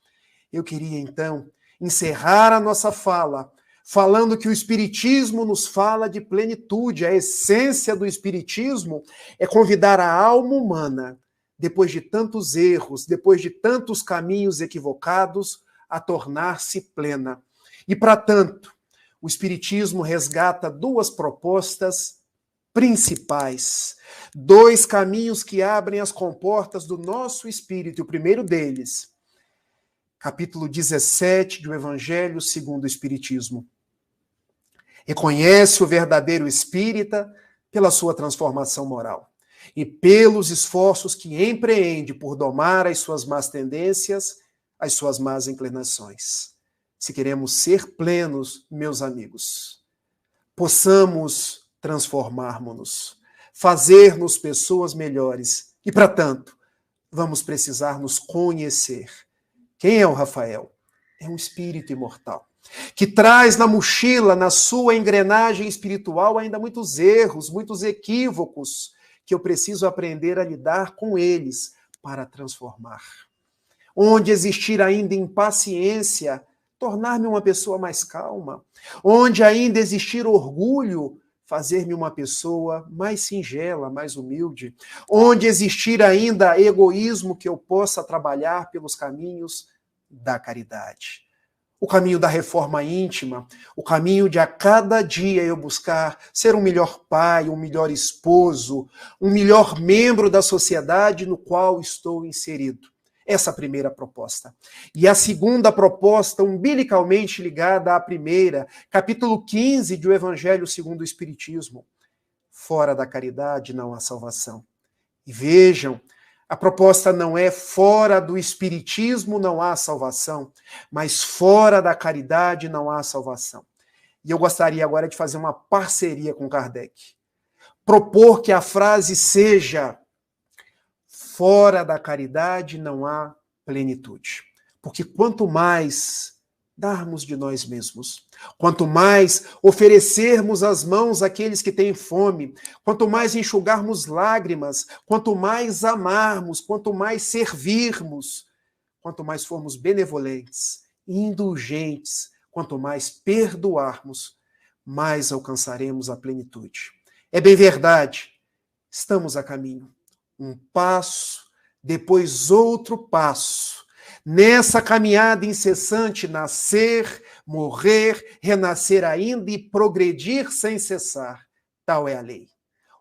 [SPEAKER 5] Eu queria, então, encerrar a nossa fala falando que o Espiritismo nos fala de plenitude. A essência do Espiritismo é convidar a alma humana, depois de tantos erros, depois de tantos caminhos equivocados, a tornar-se plena. E, para tanto, o Espiritismo resgata duas propostas principais, dois caminhos que abrem as comportas do nosso espírito. E o primeiro deles, capítulo 17 do Evangelho segundo o Espiritismo. Reconhece o verdadeiro espírita pela sua transformação moral e pelos esforços que empreende por domar as suas más tendências, as suas más inclinações. Se queremos ser plenos, meus amigos, possamos transformarmos-nos, fazer-nos pessoas melhores. E, para tanto, vamos precisar nos conhecer. Quem é o Rafael? É um espírito imortal, que traz na mochila, na sua engrenagem espiritual, ainda muitos erros, muitos equívocos, que eu preciso aprender a lidar com eles para transformar. Onde existir ainda impaciência, tornar-me uma pessoa mais calma. Onde ainda existir orgulho, fazer-me uma pessoa mais singela, mais humilde. Onde existir ainda egoísmo, que eu possa trabalhar pelos caminhos da caridade. O caminho da reforma íntima, o caminho de a cada dia eu buscar ser um melhor pai, um melhor esposo, um melhor membro da sociedade no qual estou inserido. Essa é a primeira proposta. E a segunda proposta, umbilicalmente ligada à primeira, capítulo 15 do Evangelho segundo o Espiritismo. Fora da caridade não há salvação. E vejam, a proposta não é fora do Espiritismo não há salvação, mas fora da caridade não há salvação. E eu gostaria agora de fazer uma parceria com Kardec. Propor que a frase seja: fora da caridade não há plenitude. Porque quanto mais darmos de nós mesmos. Quanto mais oferecermos as mãos àqueles que têm fome, quanto mais enxugarmos lágrimas, quanto mais amarmos, quanto mais servirmos, quanto mais formos benevolentes, indulgentes, quanto mais perdoarmos, mais alcançaremos a plenitude. É bem verdade, estamos a caminho. Um passo, depois outro passo. Nessa caminhada incessante, nascer, morrer, renascer ainda e progredir sem cessar. Tal é a lei.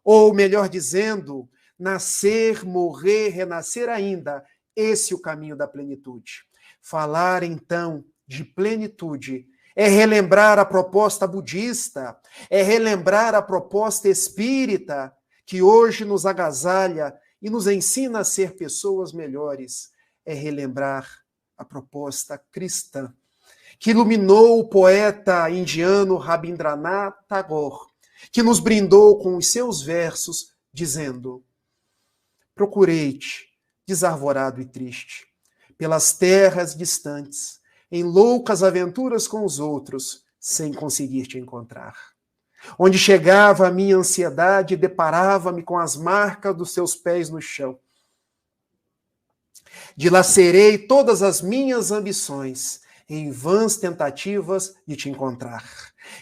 [SPEAKER 5] Ou, melhor dizendo, nascer, morrer, renascer ainda. Esse é o caminho da plenitude. Falar, então, de plenitude é relembrar a proposta budista, é relembrar a proposta espírita, que hoje nos agasalha e nos ensina a ser pessoas melhores. É relembrar a proposta cristã, que iluminou o poeta indiano Rabindranath Tagore, que nos brindou com os seus versos, dizendo: procurei-te, desarvorado e triste, pelas terras distantes, em loucas aventuras com os outros, sem conseguir te encontrar. Onde chegava a minha ansiedade, deparava-me com as marcas dos seus pés no chão. Dilacerei todas as minhas ambições em vãs tentativas de te encontrar.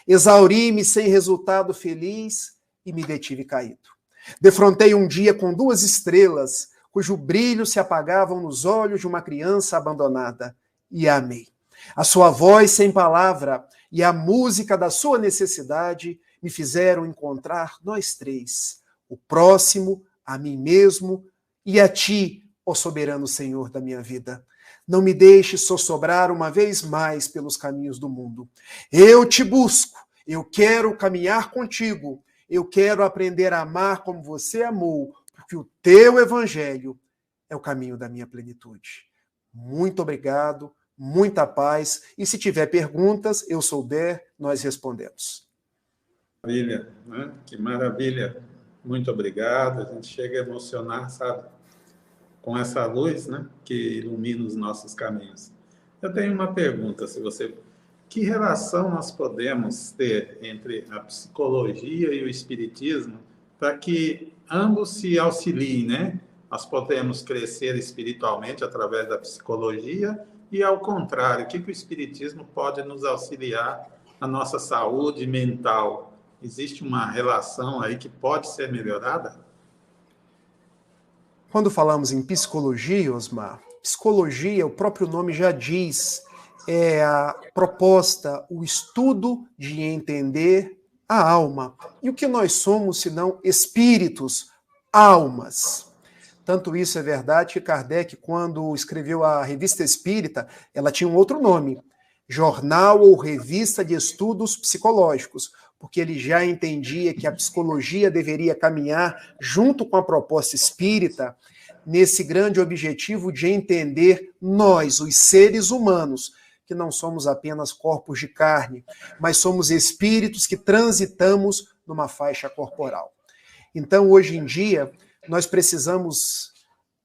[SPEAKER 5] Exauri-me sem resultado feliz e me detive caído. Defrontei um dia com 2 estrelas, cujo brilho se apagavam nos olhos de uma criança abandonada, e a amei. A sua voz sem palavra e a música da sua necessidade me fizeram encontrar nós 3, o próximo, a mim mesmo e a ti, ó soberano Senhor da minha vida. Não me deixe sossobrar uma vez mais pelos caminhos do mundo. Eu te busco, eu quero caminhar contigo, eu quero aprender a amar como você amou, porque o teu evangelho é o caminho da minha plenitude. Muito obrigado, muita paz, e se tiver perguntas, eu souber, nós respondemos.
[SPEAKER 4] Maravilha, né? Que maravilha. Muito obrigado. A gente chega a emocionar, sabe? Com essa luz, né? Que ilumina os nossos caminhos. Eu tenho uma pergunta, se você... Que relação nós podemos ter entre a psicologia e o espiritismo para que ambos se auxiliem, né? Nós podemos crescer espiritualmente através da psicologia e, ao contrário, o que o espiritismo pode nos auxiliar na nossa saúde mental? Existe uma relação aí que pode ser melhorada?
[SPEAKER 5] Quando falamos em psicologia, Osmar, psicologia, o próprio nome já diz, é a proposta, o estudo de entender a alma. E o que nós somos, senão espíritos, almas. Tanto isso é verdade que Kardec, quando escreveu a Revista Espírita, ela tinha um outro nome, Jornal ou Revista de Estudos Psicológicos, porque ele já entendia que a psicologia deveria caminhar junto com a proposta espírita nesse grande objetivo de entender nós, os seres humanos, que não somos apenas corpos de carne, mas somos espíritos que transitamos numa faixa corporal. Então, hoje em dia, nós precisamos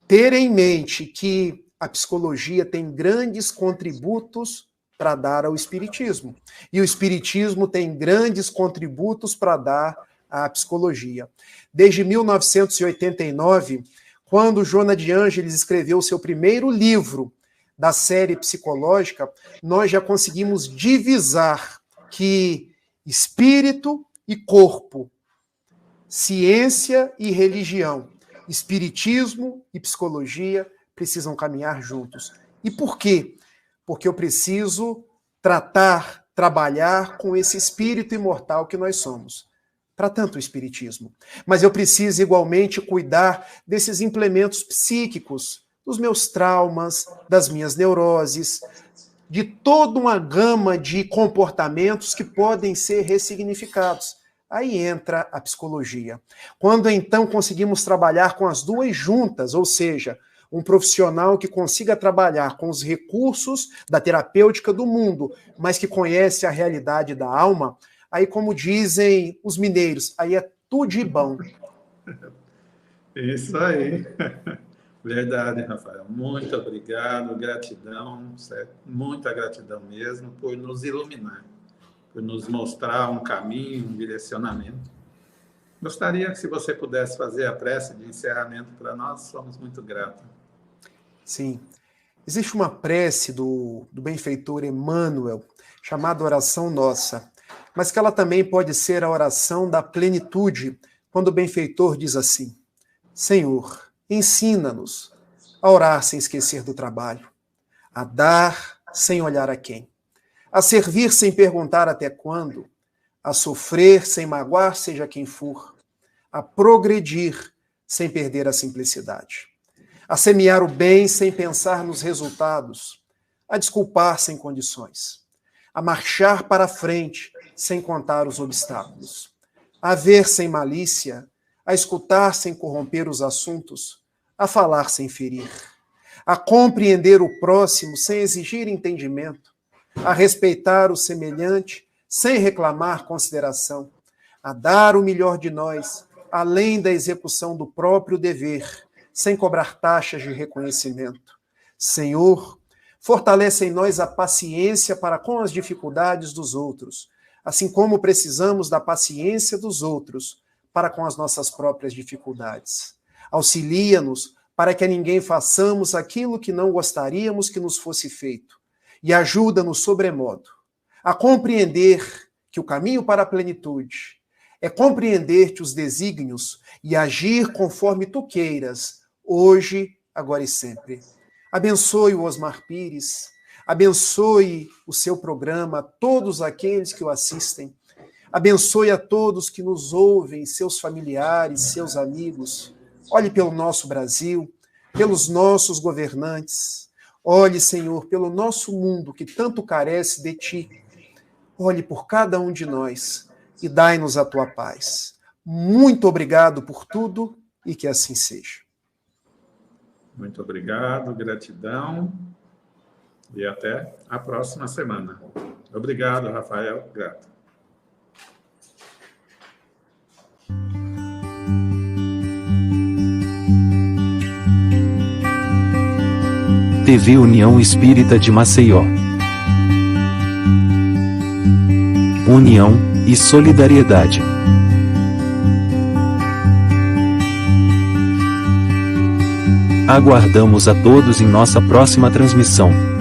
[SPEAKER 5] ter em mente que a psicologia tem grandes contributos para dar ao espiritismo. E o espiritismo tem grandes contributos para dar à psicologia. Desde 1989, quando Joana de Ângeles escreveu o seu primeiro livro da série psicológica, nós já conseguimos divisar que espírito e corpo, ciência e religião, espiritismo e psicologia precisam caminhar juntos. E por quê? Porque eu preciso trabalhar com esse espírito imortal que nós somos. Para tanto o espiritismo. Mas eu preciso igualmente cuidar desses implementos psíquicos, dos meus traumas, das minhas neuroses, de toda uma gama de comportamentos que podem ser ressignificados. Aí entra a psicologia. Quando então conseguimos trabalhar com as duas juntas, ou seja, um profissional que consiga trabalhar com os recursos da terapêutica do mundo, mas que conhece a realidade da alma, aí, como dizem os mineiros, aí é tudo de bom.
[SPEAKER 4] Isso aí. Verdade, Rafael. Muito obrigado, gratidão, certo? Muita gratidão mesmo por nos iluminar, por nos mostrar um caminho, um direcionamento. Gostaria que, se você pudesse fazer a prece de encerramento para nós, somos muito gratos.
[SPEAKER 5] Sim. Existe uma prece do benfeitor Emmanuel, chamada Oração Nossa, mas que ela também pode ser a oração da plenitude, quando o benfeitor diz assim: Senhor, ensina-nos a orar sem esquecer do trabalho, a dar sem olhar a quem, a servir sem perguntar até quando, a sofrer sem magoar seja quem for, a progredir sem perder a simplicidade, a semear o bem sem pensar nos resultados, a desculpar sem condições, a marchar para frente sem contar os obstáculos, a ver sem malícia, a escutar sem corromper os assuntos, a falar sem ferir, a compreender o próximo sem exigir entendimento, a respeitar o semelhante sem reclamar consideração, a dar o melhor de nós, além da execução do próprio dever, sem cobrar taxas de reconhecimento. Senhor, fortalece em nós a paciência para com as dificuldades dos outros, assim como precisamos da paciência dos outros para com as nossas próprias dificuldades. Auxilia-nos para que a ninguém façamos aquilo que não gostaríamos que nos fosse feito, e ajuda-nos sobremodo a compreender que o caminho para a plenitude é compreender-te os desígnios e agir conforme tu queiras, hoje, agora e sempre. Abençoe o Osmar Pires, abençoe o seu programa, todos aqueles que o assistem, abençoe a todos que nos ouvem, seus familiares, seus amigos. Olhe pelo nosso Brasil, pelos nossos governantes. Olhe, Senhor, pelo nosso mundo que tanto carece de Ti. Olhe por cada um de nós e dai-nos a Tua paz. Muito obrigado por tudo e que assim seja.
[SPEAKER 4] Muito obrigado, gratidão e até a próxima semana. Obrigado, Rafael. Grato.
[SPEAKER 1] TV União Espírita de Maceió. União e solidariedade. Aguardamos a todos em nossa próxima transmissão.